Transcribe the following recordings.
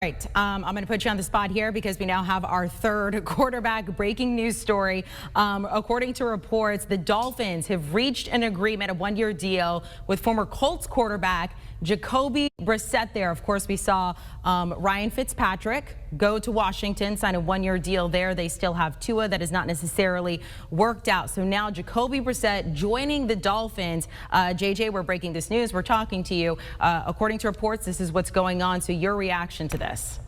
Right. I'm going to put you on the spot here because we now have our third quarterback breaking news story. According to reports, the Dolphins have reached an agreement, a one-year deal with former Colts quarterback Jacoby Brissett there. Of course, we saw Ryan Fitzpatrick go to Washington, sign a one-year deal there. They still have Tua. That has not necessarily worked out. So now Jacoby Brissett joining the Dolphins. JJ, we're breaking this news. We're talking to you. According to reports, this is what's going on. So your reaction to this?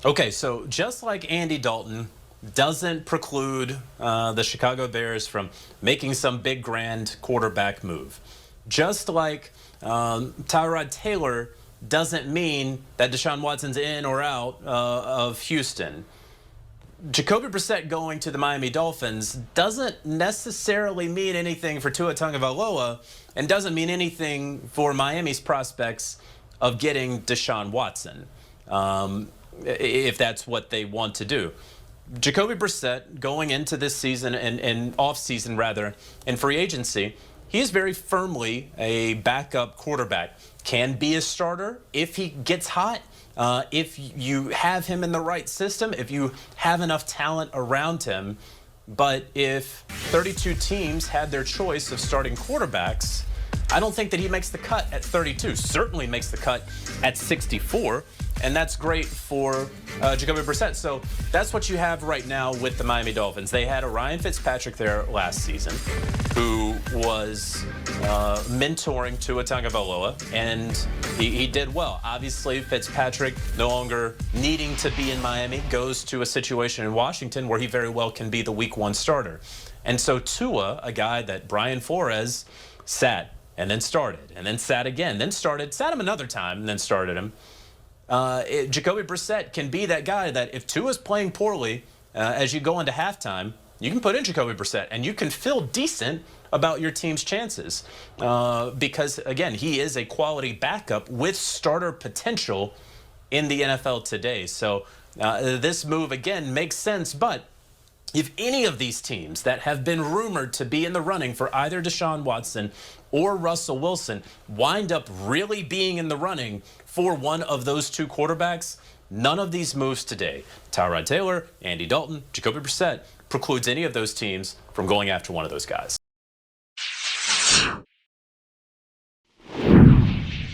Okay, so just like Andy Dalton doesn't preclude the Chicago Bears from making some big grand quarterback move, just like Tyrod Taylor doesn't mean that Deshaun Watson's in or out of Houston. Jacoby Brissett going to the Miami Dolphins doesn't necessarily mean anything for Tua Tagovailoa and doesn't mean anything for Miami's prospects of getting Deshaun Watson, if that's what they want to do. Jacoby Brissett going into this season and off-season rather, in free agency, he is very firmly a backup quarterback. Can be a starter if he gets hot, if you have him in the right system, if you have enough talent around him. But if 32 teams had their choice of starting quarterbacks, I don't think that he makes the cut at 32. Certainly makes the cut at 64. And that's great for Jacoby Brissett. So that's what you have right now with the Miami Dolphins. They had a Ryan Fitzpatrick there last season who was mentoring Tua Tagovailoa, and he did well. Obviously, Fitzpatrick, no longer needing to be in Miami, goes to a situation in Washington where he very well can be the week one starter. And so Tua, a guy that Brian Flores sat and then started, and then sat again, then started, sat him another time, and then started him. Jacoby Brissett can be that guy that if Tua's playing poorly as you go into halftime, you can put in Jacoby Brissett and you can feel decent about your team's chances because, again, he is a quality backup with starter potential in the NFL today. So this move, again, makes sense. But if any of these teams that have been rumored to be in the running for either Deshaun Watson or Russell Wilson wind up really being in the running for one of those two quarterbacks, none of these moves today, Tyrod Taylor, Andy Dalton, Jacoby Brissett, precludes any of those teams from going after one of those guys.